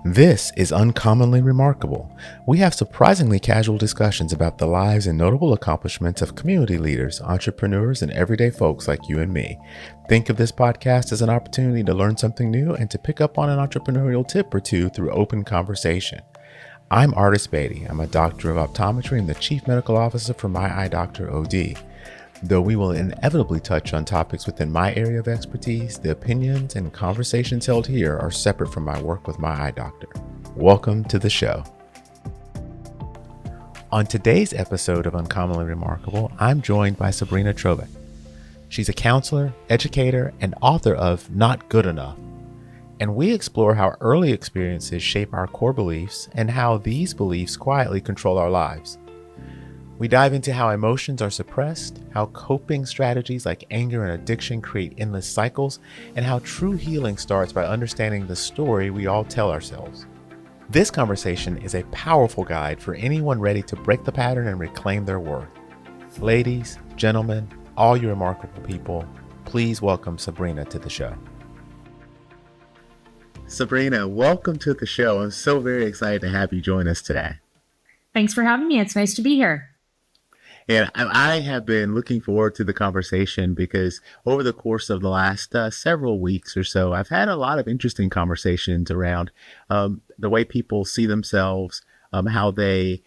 This is Uncommonly Remarkable. We have surprisingly casual discussions about the lives and notable accomplishments of community leaders, entrepreneurs, and everyday folks like you and me. Think of this podcast as an opportunity to learn something new and to pick up on an entrepreneurial tip or two through open conversation. I'm Artis Beatty. I'm a doctor of optometry and the chief medical officer for My Eye Doctor OD. Though we will inevitably touch on topics within my area of expertise, the opinions and conversations held here are separate from my work with My Eye Doctor. Welcome to the show. On today's episode of Uncommonly Remarkable, I'm joined by Sabrina Trobak. She's a counselor, educator, and author of Not Good Enough. And we explore how early experiences shape our core beliefs and how these beliefs quietly control our lives. We dive into how emotions are suppressed, how coping strategies like anger and addiction create endless cycles, and how true healing starts by understanding the story we all tell ourselves. This conversation is a powerful guide for anyone ready to break the pattern and reclaim their worth. Ladies, gentlemen, all you remarkable people, please welcome Sabrina to the show. Sabrina, welcome to the show. I'm so very excited to have you join us today. Thanks for having me. It's nice to be here. And I have been looking forward to the conversation because over the course of the last several weeks or so, I've had a lot of interesting conversations around the way people see themselves, how they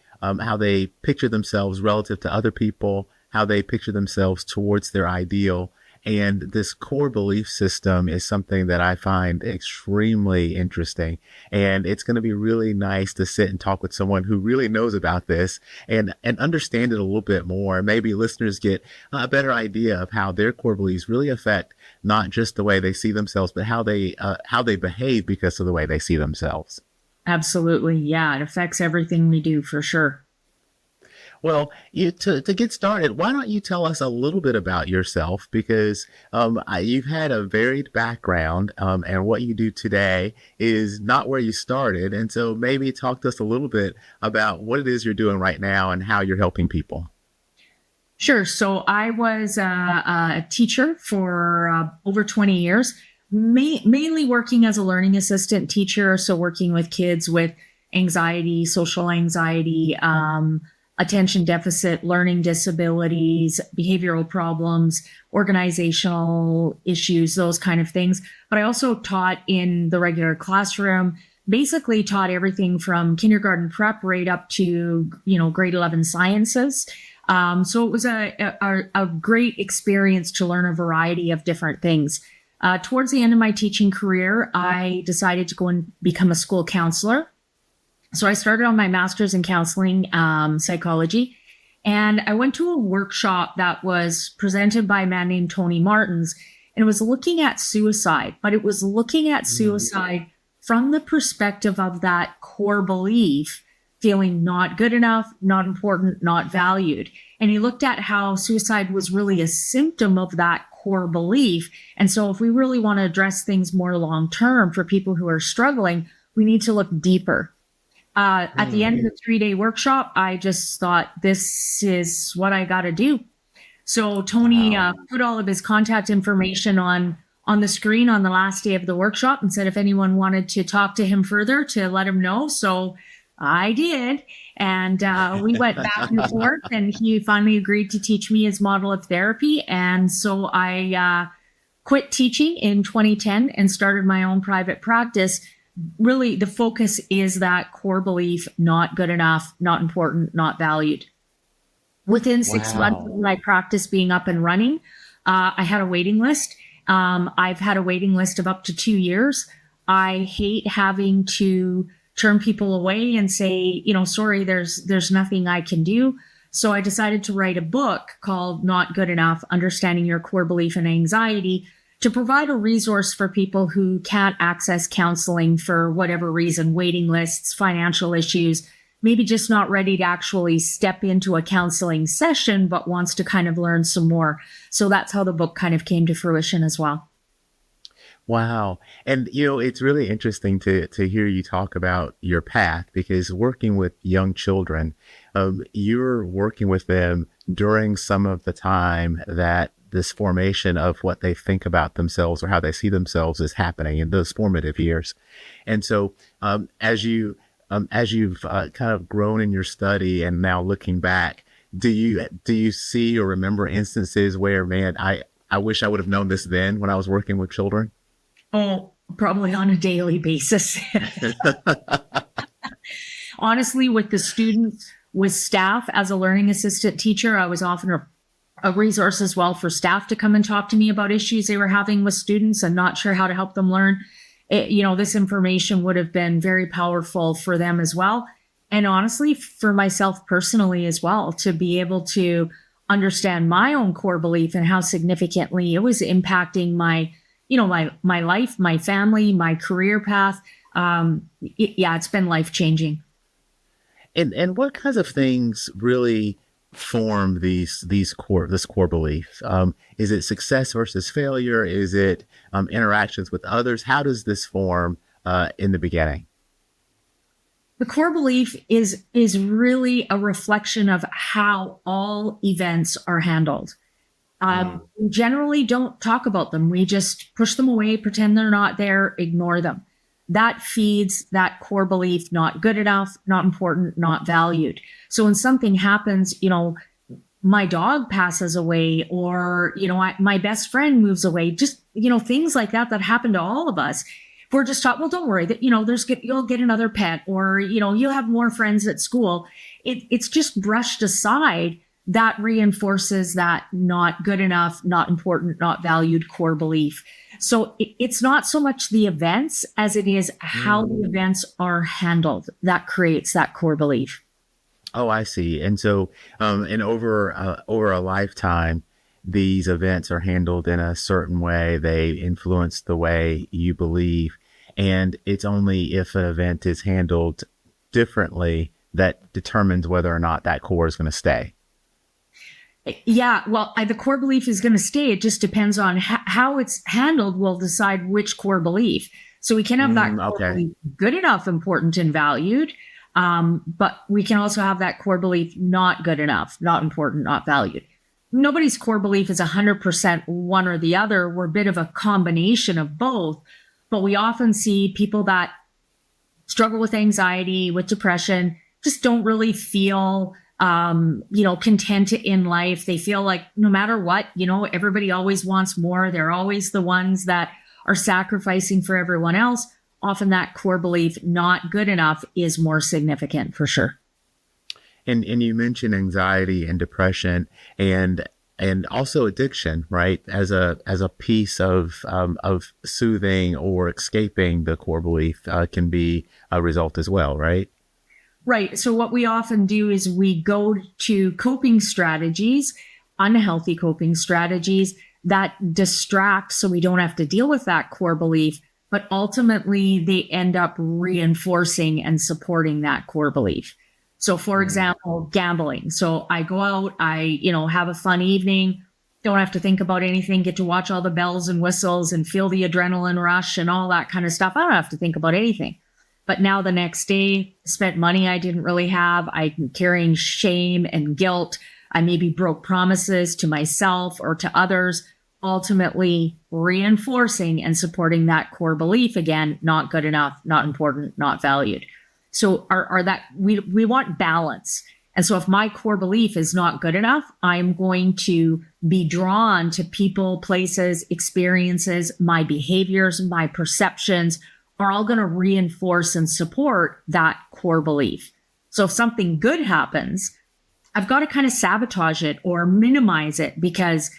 picture themselves relative to other people, how they picture themselves towards their ideal. And this core belief system is something that I find extremely interesting. And it's going to be really nice to sit and talk with someone who really knows about this and understand it a little bit more. Maybe listeners get a better idea of how their core beliefs really affect not just the way they see themselves, but how they behave because of the way they see themselves. Absolutely. Yeah, it affects everything we do for sure. Well, to get started, why don't you tell us a little bit about yourself? Because you've had a varied background, and what you do today is not where you started. And so maybe talk to us a little bit about what it is you're doing right now and how you're helping people. Sure. So I was a teacher for over 20 years, mainly working as a learning assistant teacher. So working with kids with anxiety, social anxiety, attention deficit, learning disabilities, behavioral problems, organizational issues, those kind of things. But I also taught in the regular classroom, basically taught everything from kindergarten prep right up to, grade 11 sciences. So it was a great experience to learn a variety of different things. Towards the end of my teaching career, I decided to go and become a school counselor. So I started on my master's in counseling psychology, and I went to a workshop that was presented by a man named Tony Martins, and it was looking at suicide, but it was looking at suicide from the perspective of that core belief, feeling not good enough, not important, not valued. And he looked at how suicide was really a symptom of that core belief. And so if we really want to address things more long term for people who are struggling, we need to look deeper. At the end of the 3-day workshop, I just thought, this is what I got to do. So Tony put all of his contact information on the screen on the last day of the workshop and said if anyone wanted to talk to him further to let him know. So I did. And we went back and forth, and he finally agreed to teach me his model of therapy. And so I quit teaching in 2010 and started my own private practice. Really, the focus is that core belief, not good enough, not important, not valued. Within 6 months of my practice being up and running, I had a waiting list. I've had a waiting list of up to 2 years. I hate having to turn people away and say, sorry, there's nothing I can do. So I decided to write a book called Not Good Enough, Understanding Your Core Belief and Anxiety, to provide a resource for people who can't access counseling for whatever reason, waiting lists, financial issues, maybe just not ready to actually step into a counseling session, but wants to kind of learn some more. So that's how the book kind of came to fruition as well. Wow. And, it's really interesting to hear you talk about your path, because working with young children, you're working with them during some of the time that this formation of what they think about themselves or how they see themselves is happening in those formative years. And so, as you've kind of grown in your study and now looking back, do you see or remember instances where, man, I wish I would have known this then when I was working with children? Oh, probably on a daily basis. Honestly, with the students, with staff as a learning assistant teacher, I was often a resource as well for staff to come and talk to me about issues they were having with students and not sure how to help them learn. This information would have been very powerful for them as well. And honestly, for myself personally as well, to be able to understand my own core belief and how significantly it was impacting my life, my family, my career path. It's been life changing. And what kinds of things really form this core belief? Is it success versus failure? Is it interactions with others? How does this form in the beginning? The core belief is really a reflection of how all events are handled. We generally don't talk about them. We just push them away, pretend they're not there, ignore them. That feeds that core belief, not good enough, not important, not valued. So when something happens, my dog passes away, or, my best friend moves away, just, things like that happen to all of us. We're just taught, well, don't worry that, you'll get another pet, or, you'll have more friends at school. It's just brushed aside. That reinforces that not good enough, not important, not valued core belief. So it's not so much the events as it is how the events are handled that creates that core belief. Oh, I see. And so, and over a lifetime, these events are handled in a certain way. They influence the way you believe. And it's only if an event is handled differently that determines whether or not that core is going to stay. Yeah, well, the core belief is going to stay. It just depends on how it's handled will decide which core belief. So we can have that core belief good enough, important, and valued. But we can also have that core belief not good enough, not important, not valued. Nobody's core belief is 100% one or the other. We're a bit of a combination of both. But we often see people that struggle with anxiety, with depression, just don't really feel content in life. They feel like no matter what, everybody always wants more. They're always the ones that are sacrificing for everyone else. Often that core belief, not good enough, is more significant for sure. And you mentioned anxiety and depression and also addiction, right? As a piece of soothing or escaping the core belief can be a result as well, right? Right. So what we often do is we go to coping strategies, unhealthy coping strategies that distract so we don't have to deal with that core belief, but ultimately they end up reinforcing and supporting that core belief. So for example, gambling. So I go out, I, have a fun evening, don't have to think about anything, get to watch all the bells and whistles and feel the adrenaline rush and all that kind of stuff. I don't have to think about anything. But now the next day, spent money I didn't really have. I'm carrying shame and guilt. I maybe broke promises to myself or to others, ultimately reinforcing and supporting that core belief again, not good enough, not important, not valued. So we want balance. And so if my core belief is not good enough, I'm going to be drawn to people, places, experiences, my behaviors, my perceptions are all going to reinforce and support that core belief. So if something good happens, I've got to kind of sabotage it or minimize it because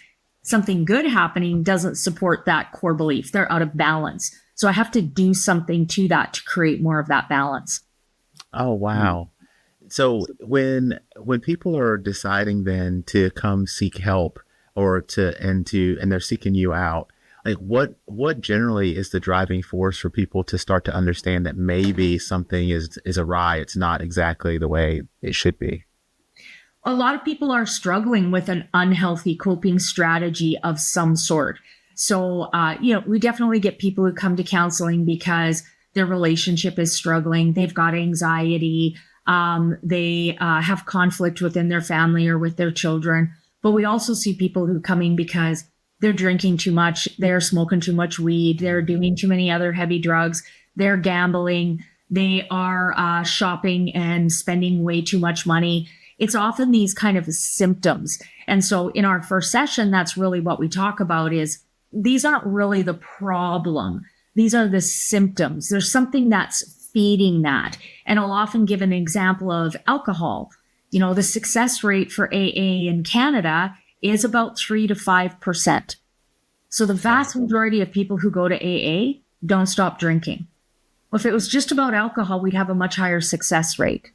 something good happening doesn't support that core belief. They're out of balance. So I have to do something to that to create more of that balance. Oh, wow. So when people are deciding then to come seek help and they're seeking you out, like what generally is the driving force for people to start to understand that maybe something is awry? It's not exactly the way it should be. A lot of people are struggling with an unhealthy coping strategy of some sort. So, we definitely get people who come to counseling because their relationship is struggling. They've got anxiety. They have conflict within their family or with their children. But we also see people who come in because they're drinking too much, they're smoking too much weed, they're doing too many other heavy drugs, they're gambling, they are shopping and spending way too much money. It's often these kind of symptoms. And so in our first session, that's really what we talk about is these aren't really the problem. These are the symptoms. There's something that's feeding that. And I'll often give an example of alcohol. The success rate for AA in Canada is about 3 to 5%. So the vast majority of people who go to AA don't stop drinking. Well, if it was just about alcohol, we'd have a much higher success rate.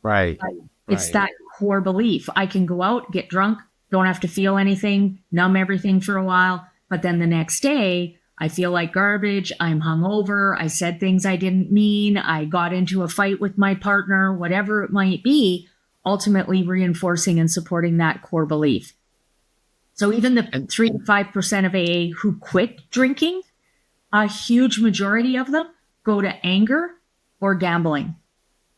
Right. It's that core belief. I can go out, get drunk, don't have to feel anything, numb everything for a while. But then the next day, I feel like garbage. I'm hungover. I said things I didn't mean. I got into a fight with my partner, whatever it might be, ultimately reinforcing and supporting that core belief. So even the 3 to 5% of AA who quit drinking, a huge majority of them go to anger or gambling.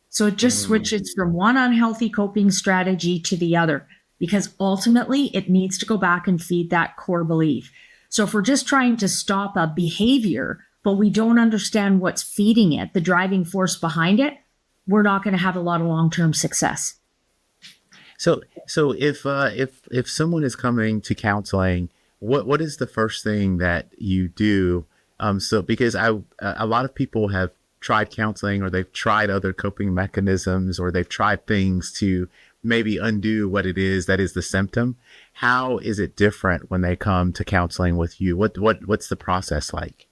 So it just switches from one unhealthy coping strategy to the other, because ultimately it needs to go back and feed that core belief. So if we're just trying to stop a behavior, but we don't understand what's feeding it, the driving force behind it, we're not going to have a lot of long-term success. So if someone is coming to counseling, what is the first thing that you do? So because a lot of people have tried counseling, or they've tried other coping mechanisms, or they've tried things to maybe undo what it is that is the symptom. How is it different when they come to counseling with you? What's the process like?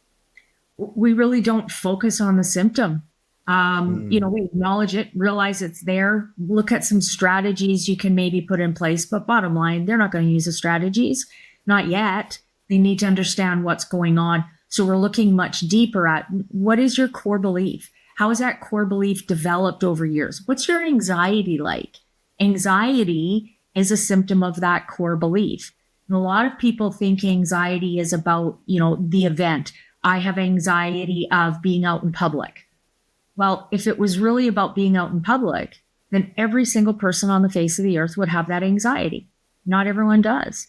We really don't focus on the symptom. We acknowledge it, realize it's there, look at some strategies you can maybe put in place. But bottom line, they're not going to use the strategies. Not yet. They need to understand what's going on. So we're looking much deeper at what is your core belief? How has that core belief developed over years? What's your anxiety like? Anxiety is a symptom of that core belief. And a lot of people think anxiety is about, the event. I have anxiety of being out in public. Well, if it was really about being out in public, then every single person on the face of the earth would have that anxiety. Not everyone does.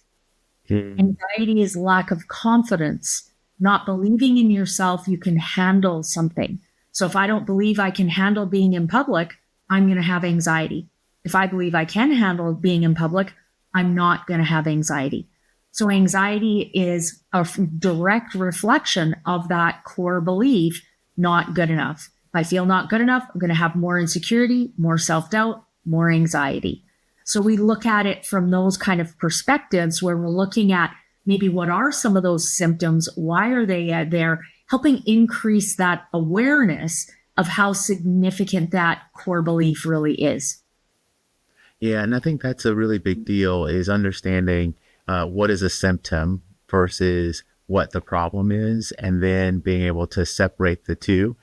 Anxiety is lack of confidence, not believing in yourself you can handle something. So if I don't believe I can handle being in public, I'm going to have anxiety. If I believe I can handle being in public, I'm not going to have anxiety. So anxiety is a direct reflection of that core belief, not good enough. If I feel not good enough, I'm going to have more insecurity, more self-doubt, more anxiety. So we look at it from those kind of perspectives where we're looking at maybe what are some of those symptoms? Why are they there? Helping increase that awareness of how significant that core belief really is. Yeah, and I think that's a really big deal, is understanding what is a symptom versus what the problem is, and then being able to separate the two.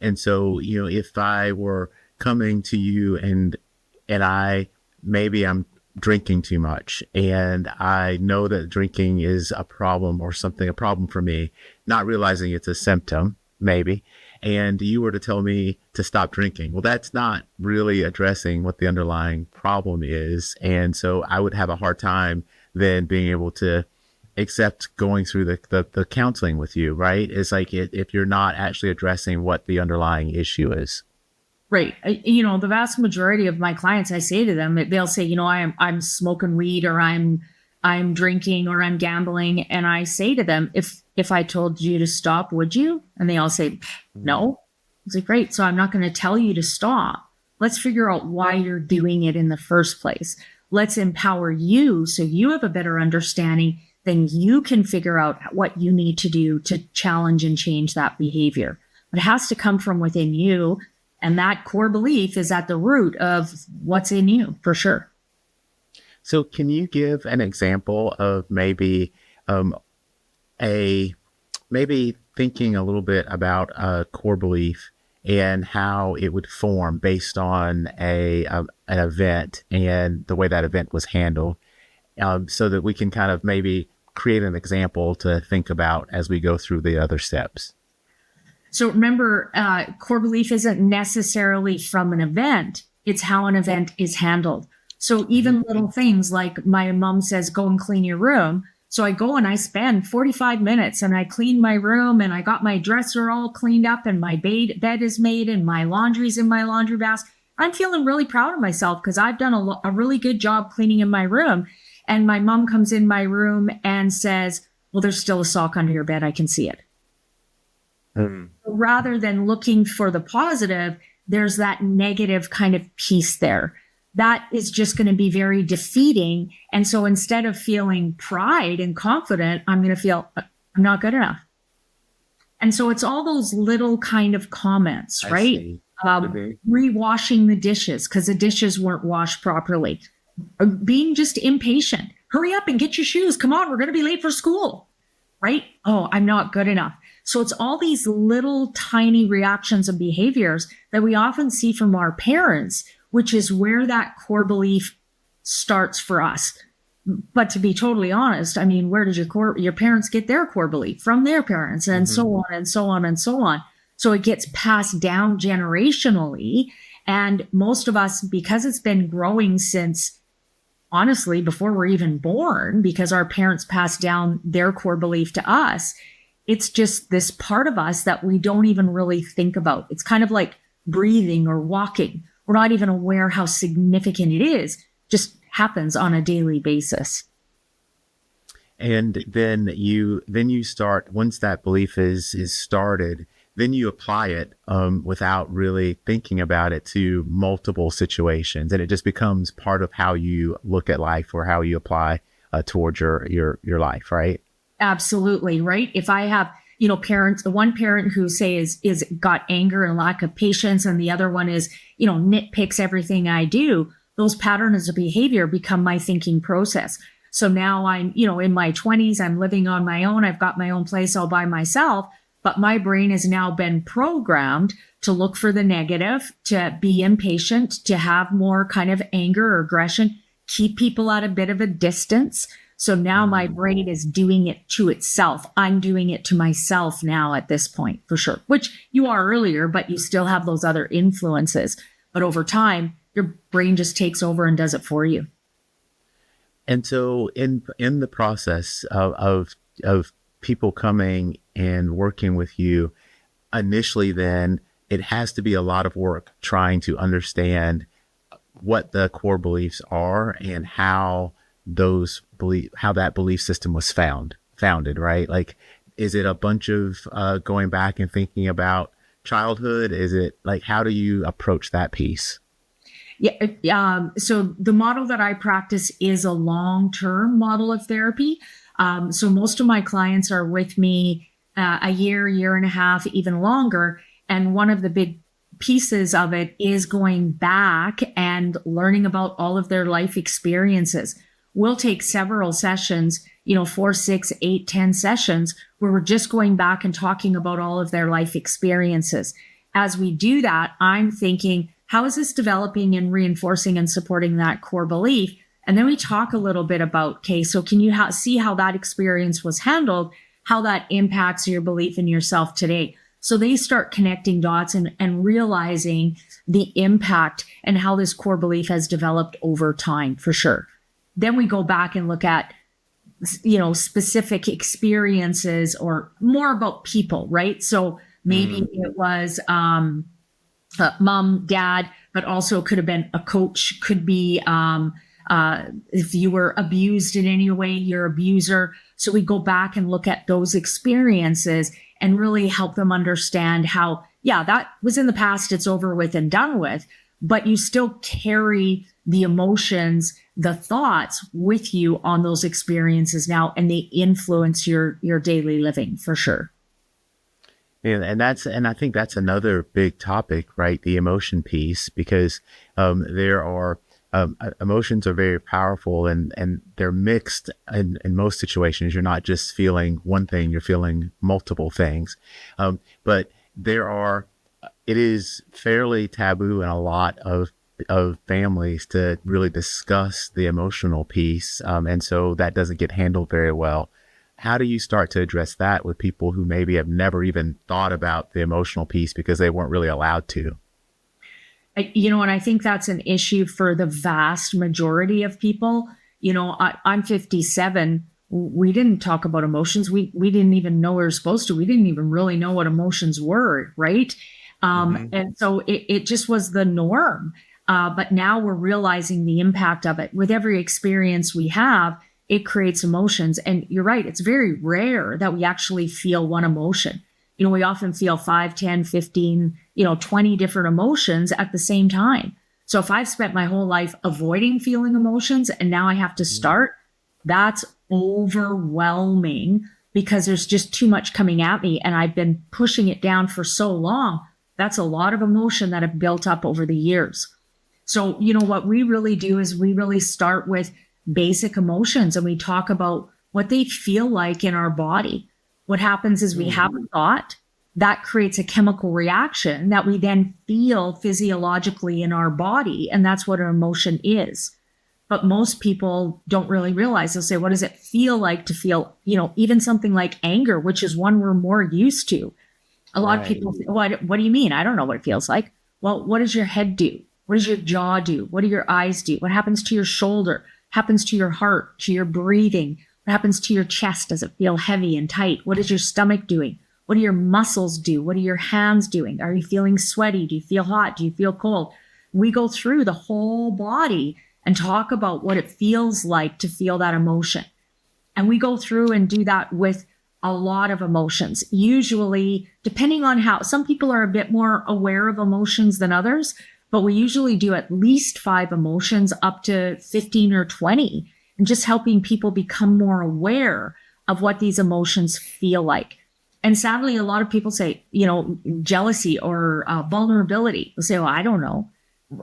And so, if I were coming to you and I'm drinking too much, and I know that drinking is a problem a problem for me, not realizing it's a symptom, maybe, and you were to tell me to stop drinking, well, that's not really addressing what the underlying problem is. And so I would have a hard time then being able to accept going through the counseling with you, right? It's like if you're not actually addressing what the underlying issue is. Right. The vast majority of my clients, I say to them, they'll say, I'm smoking weed, or I'm drinking, or I'm gambling. And I say to them, if I told you to stop, would you? And they all say, no. It's like, great. So I'm not going to tell you to stop. Let's figure out why you're doing it in the first place. Let's empower you so you have a better understanding. Then you can figure out what you need to do to challenge and change that behavior. But it has to come from within you. And that core belief is at the root of what's in you, for sure. So can you give an example of maybe maybe thinking a little bit about a core belief and how it would form based on an event and the way that event was handled, so that we can kind of maybe create an example to think about as we go through the other steps? So remember, core belief isn't necessarily from an event. It's how an event is handled. So even little things like my mom says, go and clean your room. So I go and I spend 45 minutes and I clean my room and I got my dresser all cleaned up and my bed is made and my laundry's in my laundry basket. I'm feeling really proud of myself because I've done a really good job cleaning in my room. And my mom comes in my room and says, well, there's still a sock under your bed. I can see it. Mm. Rather than looking for the positive, there's that negative kind of piece there. That is just going to be very defeating. And so instead of feeling pride and confident, I'm going to feel I'm not good enough. And so it's all those little kind of comments, right? Rewashing the dishes because the dishes weren't washed properly. Being just impatient. Hurry up and get your shoes. Come on, we're going to be late for school, right? Oh, I'm not good enough. So it's all these little tiny reactions and behaviors that we often see from our parents, which is where that core belief starts for us. But to be totally honest, I mean, where did your parents get their core belief? From their parents, and so on and so on and so on. So it gets passed down generationally. And most of us, because it's been growing since, honestly, before we're even born, because our parents passed down their core belief to us, it's just this part of us that we don't even really think about. It's kind of like breathing or walking. We're not even aware how significant it is. Just happens on a daily basis. And then you start, once that belief is started, then you apply it without really thinking about it to multiple situations, and it just becomes part of how you look at life or how you apply towards your life, right? Absolutely, right. If I have, parents, one parent who say is got anger and lack of patience, and the other one is, nitpicks everything I do, those patterns of behavior become my thinking process. So now I'm, in my 20s, I'm living on my own. I've got my own place all by myself. But my brain has now been programmed to look for the negative, to be impatient, to have more kind of anger or aggression, keep people at a bit of a distance. So now my brain is doing it to itself. I'm doing it to myself now at this point, for sure, which you are earlier, but you still have those other influences. But over time, your brain just takes over and does it for you. And so in the process of people coming and working with you, initially then it has to be a lot of work trying to understand what the core beliefs are and how that belief system was founded, right? Like, is it a bunch of going back and thinking about childhood? Is it like, how do you approach that piece? Yeah. So the model that I practice is a long-term model of therapy. So most of my clients are with me a year and a half, even longer. And one of the big pieces of it is going back and learning about all of their life experiences. We'll take several sessions, 4, 6, 8, 10 sessions where we're just going back and talking about all of their life experiences. As we do that, I'm thinking, how is this developing and reinforcing and supporting that core belief? And then we talk a little bit about, okay, so can you see how that experience was handled, how that impacts your belief in yourself today? So they start connecting dots and realizing the impact and how this core belief has developed over time, for sure. Then we go back and look at, specific experiences or more about people, right? So maybe it was mom, dad, but also could have been a coach, could be if you were abused in any way, your abuser. So we go back and look at those experiences and really help them understand how, that was in the past, it's over with and done with, but you still carry the emotions, the thoughts with you on those experiences now, and they influence your daily living, for sure. Yeah, and I think that's another big topic, right? The emotion piece, because there are emotions are very powerful, and they're mixed in most situations. You're not just feeling one thing; you're feeling multiple things. But it is fairly taboo in a lot of families to really discuss the emotional piece, and so that doesn't get handled very well. How do you start to address that with people who maybe have never even thought about the emotional piece because they weren't really allowed to? And I think that's an issue for the vast majority of people. I'm 57. We didn't talk about emotions. We didn't even know we were supposed to. We didn't even really know what emotions were, right? And so it just was the norm. But now we're realizing the impact of it. With every experience we have, it creates emotions. And you're right, it's very rare that we actually feel one emotion. We often feel 5, 10, 15, 20 different emotions at the same time. So if I've spent my whole life avoiding feeling emotions and now I have to start, that's overwhelming because there's just too much coming at me and I've been pushing it down for so long. That's a lot of emotion that have built up over the years. So, what we really do is we really start with basic emotions and we talk about what they feel like in our body. What happens is we have a thought that creates a chemical reaction that we then feel physiologically in our body. And that's what an emotion is. But most people don't really realize. They'll say, what does it feel like to feel, even something like anger, which is one we're more used to. A lot of people say, what do you mean? I don't know what it feels like. Well, what does your head do? What does your jaw do? What do your eyes do? What happens to your shoulder? Happens to your heart, to your breathing? What happens to your chest? Does it feel heavy and tight? What is your stomach doing? What do your muscles do? What are your hands doing? Are you feeling sweaty? Do you feel hot? Do you feel cold? We go through the whole body and talk about what it feels like to feel that emotion. And we go through and do that with a lot of emotions. Usually, depending on how, some people are a bit more aware of emotions than others, but we usually do at least 5 emotions up to 15 or 20, and just helping people become more aware of what these emotions feel like. And sadly, a lot of people say, jealousy or vulnerability. They'll say, well, I don't know.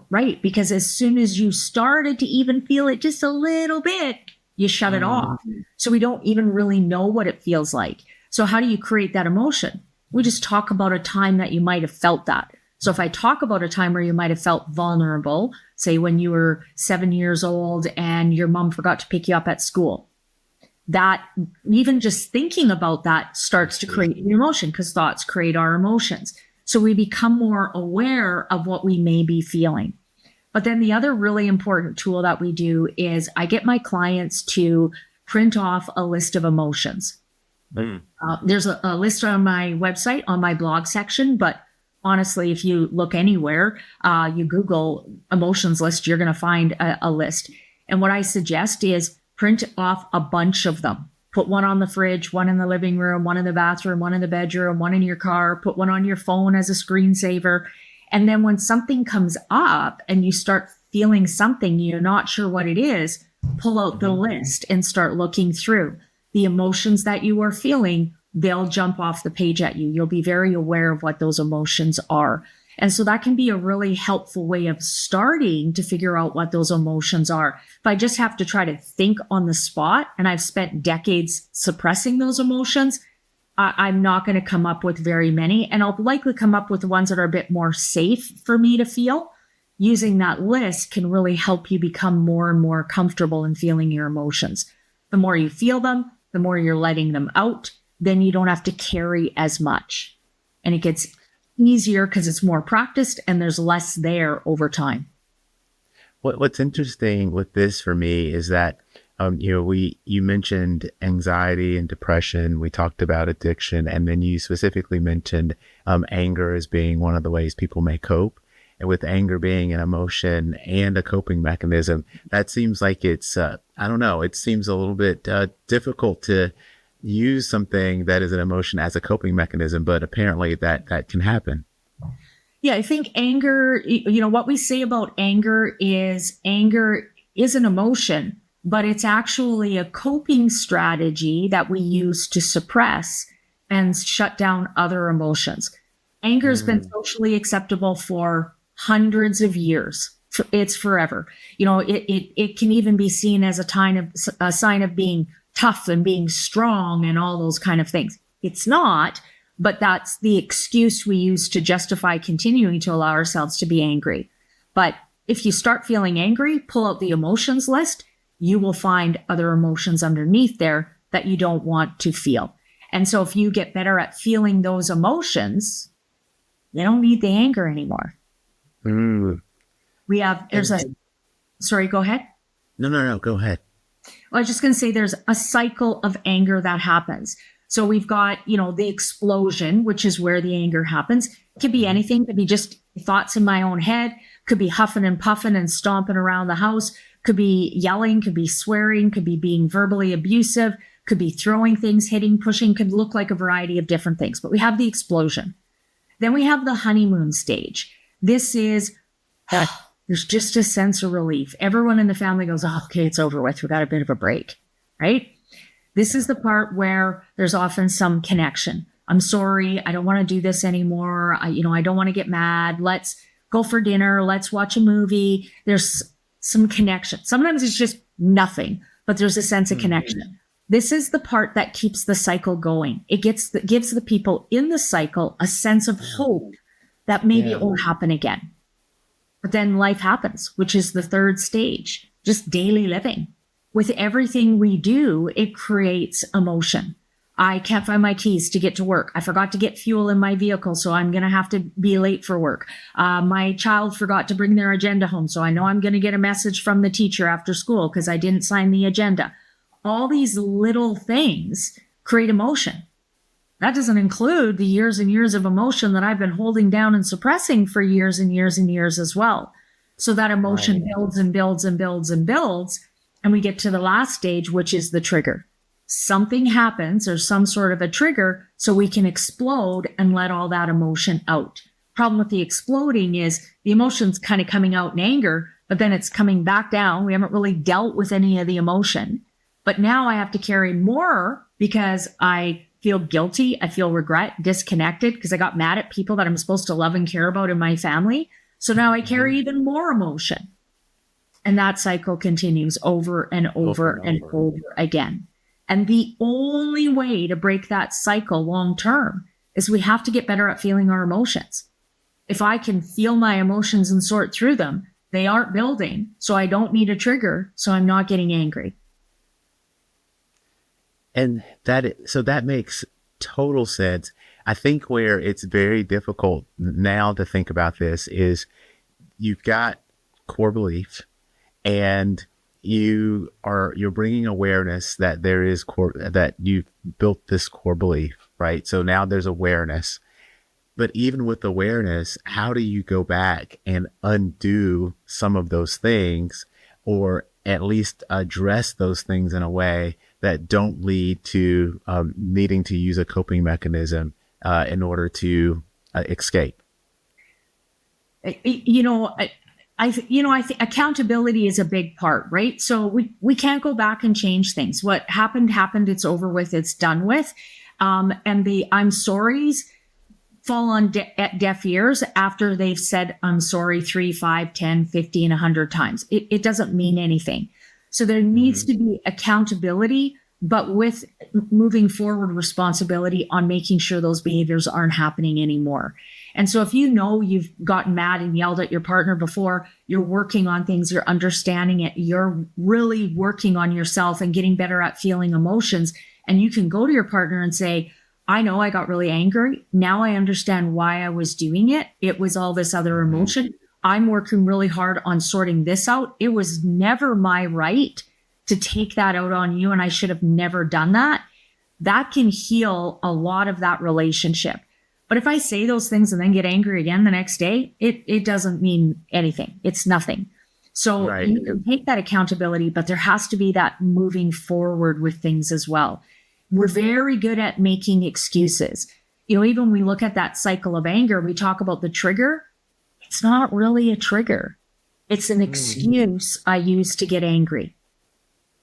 Right. Because as soon as you started to even feel it just a little bit, you shut it off. So we don't even really know what it feels like. So how do you create that emotion? We just talk about a time that you might have felt that. So if I talk about a time where you might have felt vulnerable, say when you were 7 years old and your mom forgot to pick you up at school, that even just thinking about that starts to create an emotion because thoughts create our emotions. So we become more aware of what we may be feeling. But then the other really important tool that we do is I get my clients to print off a list of emotions. There's a list on my website, on my blog section, but honestly, if you look anywhere, you Google emotions list, you're going to find a list. And what I suggest is print off a bunch of them. Put one on the fridge, one in the living room, one in the bathroom, one in the bedroom, one in your car, put one on your phone as a screensaver. And then when something comes up and you start feeling something, you're not sure what it is, pull out the list and start looking through the emotions that you are feeling. They'll jump off the page at you. You'll be very aware of what those emotions are. And so that can be a really helpful way of starting to figure out what those emotions are. If I just have to try to think on the spot, and I've spent decades suppressing those emotions, I'm not going to come up with very many. And I'll likely come up with the ones that are a bit more safe for me to feel. Using that list can really help you become more and more comfortable in feeling your emotions. The more you feel them, the more you're letting them out, then you don't have to carry as much. And it gets easier because it's more practiced and there's less there over time. What's interesting with this for me is that, you mentioned anxiety and depression. We talked about addiction, and then you specifically mentioned anger as being one of the ways people may cope. And with anger being an emotion and a coping mechanism, that seems like it's, it seems a little bit difficult to use something that is an emotion as a coping mechanism, but apparently that can happen. Yeah, I think anger, what we say about anger is an emotion, but it's actually a coping strategy that we use to suppress and shut down other emotions. Anger has been socially acceptable for hundreds of years. It's forever. It can even be seen as a sign of being tough and being strong and all those kind of things. It's not, but that's the excuse we use to justify continuing to allow ourselves to be angry. But if you start feeling angry, pull out the emotions list, you will find other emotions underneath there that you don't want to feel. And so if you get better at feeling those emotions, you don't need the anger anymore. Mm. There's a, And sorry, go ahead. no, no, no, go ahead. I was just going to say there's a cycle of anger that happens. So we've got, the explosion, which is where the anger happens. It could be Mhm. anything. It could be just thoughts in my own head, could be huffing and puffing and stomping around the house, could be yelling, could be swearing, could be being verbally abusive, could be throwing things, hitting, pushing, could look like a variety of different things. But we have the explosion. Then we have the honeymoon stage. This is there's just a sense of relief. Everyone in the family goes, oh, okay, it's over with. We got a bit of a break, right? This is the part where there's often some connection. I'm sorry. I don't want to do this anymore. I don't want to get mad. Let's go for dinner. Let's watch a movie. There's some connection. Sometimes it's just nothing, but there's a sense of connection. This is the part that keeps the cycle going. It gives the people in the cycle a sense of hope that maybe it won't happen again. But then life happens, which is the third stage, just daily living. With everything we do, it creates emotion. I can't find my keys to get to work. I forgot to get fuel in my vehicle, so I'm going to have to be late for work. My child forgot to bring their agenda home, so I know I'm going to get a message from the teacher after school because I didn't sign the agenda. All these little things create emotion. That doesn't include the years and years of emotion that I've been holding down and suppressing for years and years and years as well. So that emotion builds and builds and builds and builds. And we get to the last stage, which is the trigger. Something happens or some sort of a trigger so we can explode and let all that emotion out. Problem with the exploding is the emotion's kind of coming out in anger, but then it's coming back down. We haven't really dealt with any of the emotion. But now I have to carry more because I feel guilty. I feel regret, disconnected because I got mad at people that I'm supposed to love and care about in my family. So now I carry even more emotion. And that cycle continues over and over and over again. And the only way to break that cycle long term is we have to get better at feeling our emotions. If I can feel my emotions and sort through them, they aren't building. So I don't need a trigger. So I'm not getting angry. And that makes total sense. I think where it's very difficult now to think about this is you've got core belief and you're bringing awareness that there is that you've built this core belief, right? So now there's awareness. But even with awareness, how do you go back and undo some of those things, or at least address those things in a way that don't lead to needing to use a coping mechanism in order to escape? I think accountability is a big part, right? So we can't go back and change things. What happened, it's over with, it's done with. And the I'm sorries fall on deaf ears after they've said I'm sorry 3, 5, 10, 15, 100 times. It doesn't mean anything. So there needs to be accountability, but with moving forward responsibility on making sure those behaviors aren't happening anymore. And so if you know you've gotten mad and yelled at your partner before, you're working on things, you're understanding it, you're really working on yourself and getting better at feeling emotions. And you can go to your partner and say, I know I got really angry. Now I understand why I was doing it. It was all this other emotion. I'm working really hard on sorting this out. It was never my right to take that out on you, and I should have never done that. That can heal a lot of that relationship. But if I say those things and then get angry again the next day, it doesn't mean anything. It's nothing. So you can take that accountability, but there has to be that moving forward with things as well. We're very good at making excuses. Even when we look at that cycle of anger, we talk about the trigger. It's not really a trigger. It's an excuse I use to get angry,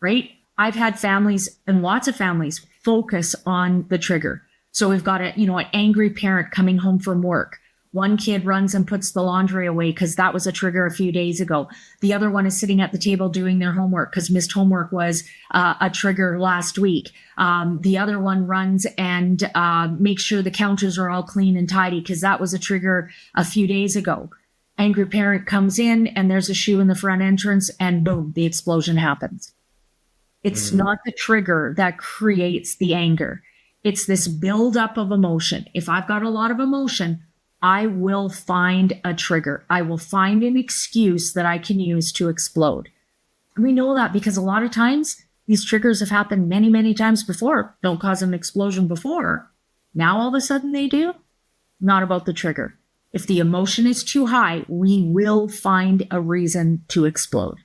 right? I've had families and lots of families focus on the trigger. So we've got an angry parent coming home from work. One kid runs and puts the laundry away because that was a trigger a few days ago. The other one is sitting at the table doing their homework because missed homework was a trigger last week. The other one runs and makes sure the counters are all clean and tidy because that was a trigger a few days ago. Angry parent comes in and there's a shoe in the front entrance and boom, the explosion happens. It's not the trigger that creates the anger. It's this buildup of emotion. If I've got a lot of emotion, I will find a trigger. I will find an excuse that I can use to explode. And we know that because a lot of times these triggers have happened many, many times before. Don't cause an explosion before. Now all of a sudden they do. Not about the trigger. If the emotion is too high, we will find a reason to explode.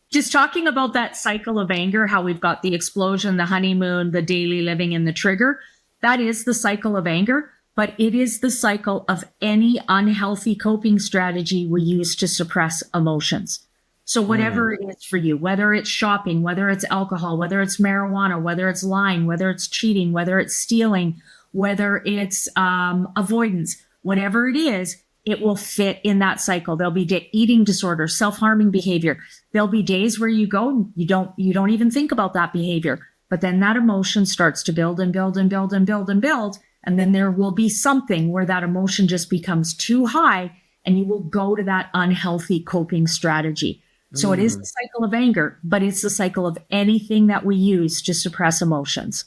Just talking about that cycle of anger, how we've got the explosion, the honeymoon, the daily living, and the trigger. That is the cycle of anger, but it is the cycle of any unhealthy coping strategy we use to suppress emotions. So whatever it is for you, whether it's shopping, whether it's alcohol, whether it's marijuana, whether it's lying, whether it's cheating, whether it's stealing, whether it's avoidance, whatever it is, it will fit in that cycle. There'll be eating disorders, self-harming behavior. There'll be days where you go, you don't even think about that behavior, but then that emotion starts to build and build and build and build and build. And then there will be something where that emotion just becomes too high and you will go to that unhealthy coping strategy. So it is the cycle of anger, but it's the cycle of anything that we use to suppress emotions.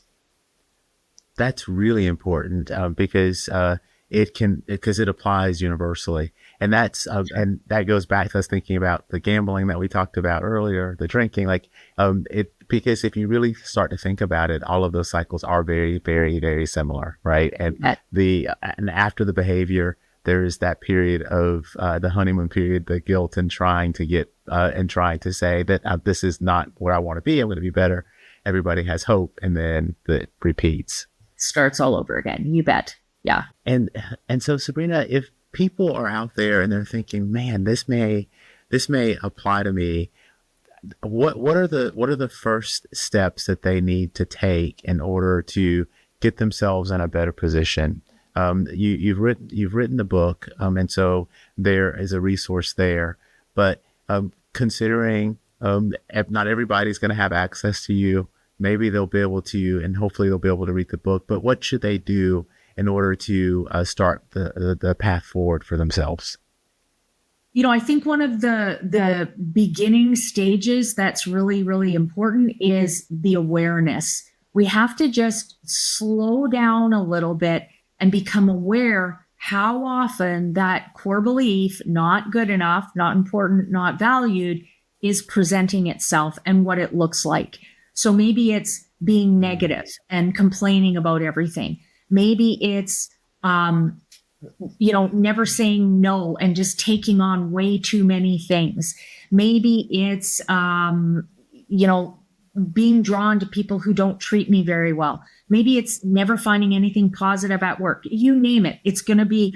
That's really important because it applies universally, and that goes back to us thinking about the gambling that we talked about earlier, the drinking, because if you really start to think about it, all of those cycles are very, very, very similar, right? And and after the behavior, there is that period of the honeymoon period, the guilt and trying to say that this is not where I want to be. I'm going to be better. Everybody has hope, and then it repeats. Starts all over again. You bet. Yeah. And so Sabrina, if people are out there and they're thinking, man, this may apply to me, what are the first steps that they need to take in order to get themselves in a better position? You've written the book, and so there is a resource there. But considering if not everybody's going to have access to you, maybe they'll be able to, and hopefully they'll be able to read the book. But what should they do in order to start the path forward for themselves? I think one of the beginning stages that's really, really important is the awareness. We have to just slow down a little bit and become aware how often that core belief, not good enough, not important, not valued, is presenting itself and what it looks like. So maybe it's being negative and complaining about everything. Maybe it's, never saying no and just taking on way too many things. Maybe it's, being drawn to people who don't treat me very well. Maybe it's never finding anything positive at work. You name it. It's going to be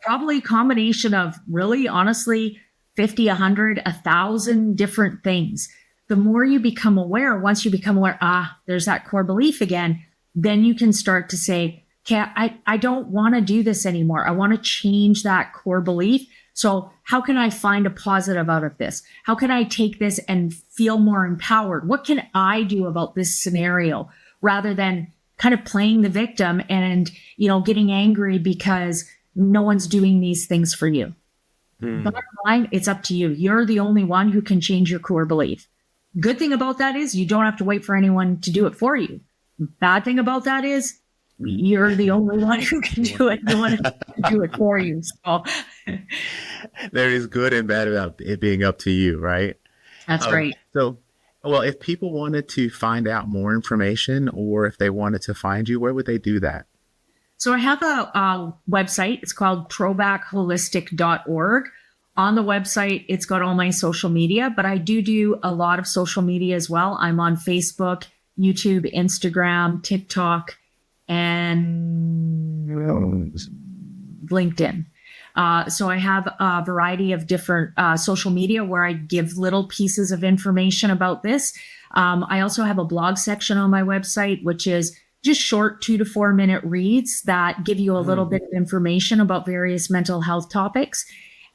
probably a combination of really, honestly, 50, 100, 1,000 different things. The more you become aware, once you become aware, there's that core belief again, then you can start to say, okay, I don't want to do this anymore. I want to change that core belief. So how can I find a positive out of this? How can I take this and feel more empowered? What can I do about this scenario rather than kind of playing the victim and, getting angry because no one's doing these things for you? Bottom line, it's up to you. You're the only one who can change your core belief. Good thing about that is you don't have to wait for anyone to do it for you. Bad thing about that is you're the only one who can do it. No one can do it for you. So there is good and bad about it being up to you, right? That's right. So, well, if people wanted to find out more information or if they wanted to find you, where would they do that? So I have a website. It's called trobakholistic.org. On the website, it's got all my social media, but I do a lot of social media as well. I'm on Facebook, YouTube, Instagram, TikTok, and LinkedIn. So I have a variety of different social media where I give little pieces of information about this. I also have a blog section on my website, which is just short 2 to 4 minute reads that give you a little bit of information about various mental health topics.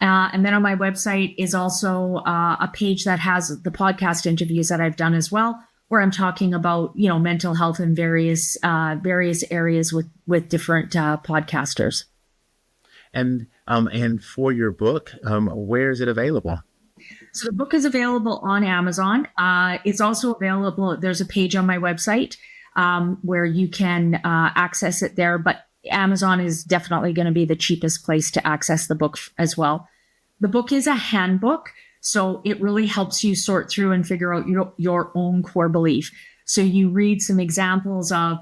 And then on my website is also a page that has the podcast interviews that I've done as well, where I'm talking about, mental health in various areas with different podcasters. And for your book, where is it available? So the book is available on Amazon. It's also available. There's a page on my website where you can access it there. But Amazon is definitely going to be the cheapest place to access the book as well. The book is a handbook, so it really helps you sort through and figure out your own core belief. So you read some examples of,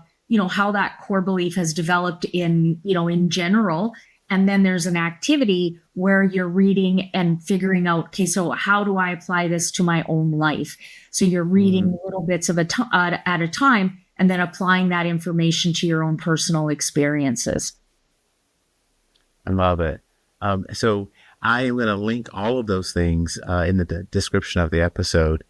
how that core belief has developed in general. And then there's an activity where you're reading and figuring out, okay, so how do I apply this to my own life? So you're reading little bits at a time and then applying that information to your own personal experiences. I love it. So I am going to link all of those things in the description of the episode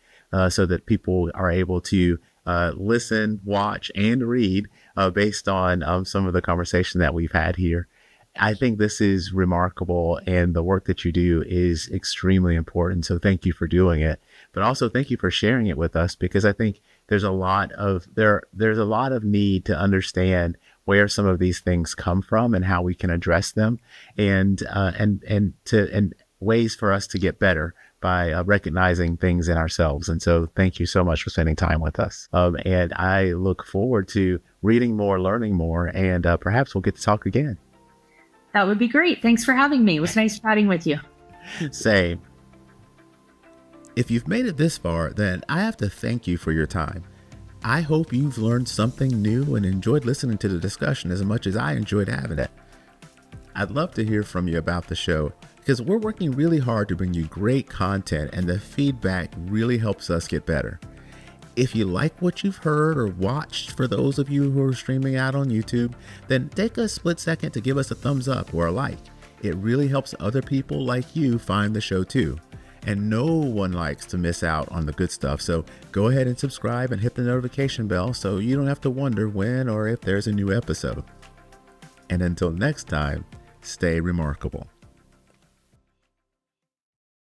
so that people are able to listen, watch, and read based on some of the conversation that we've had here. I think this is remarkable, and the work that you do is extremely important. So thank you for doing it, but also thank you for sharing it with us, because I think there's a lot of need to understand where some of these things come from and how we can address them, and ways for us to get better by recognizing things in ourselves. And so thank you so much for spending time with us. And I look forward to reading more, learning more, and perhaps we'll get to talk again. That would be great. Thanks for having me. It was nice chatting with you. Same. If you've made it this far, then I have to thank you for your time. I hope you've learned something new and enjoyed listening to the discussion as much as I enjoyed having it. I'd love to hear from you about the show, because we're working really hard to bring you great content, and the feedback really helps us get better. If you like what you've heard or watched, for those of you who are streaming out on YouTube, then take a split second to give us a thumbs up or a like. It really helps other people like you find the show too. And no one likes to miss out on the good stuff. So go ahead and subscribe and hit the notification bell so you don't have to wonder when or if there's a new episode. And until next time, stay remarkable.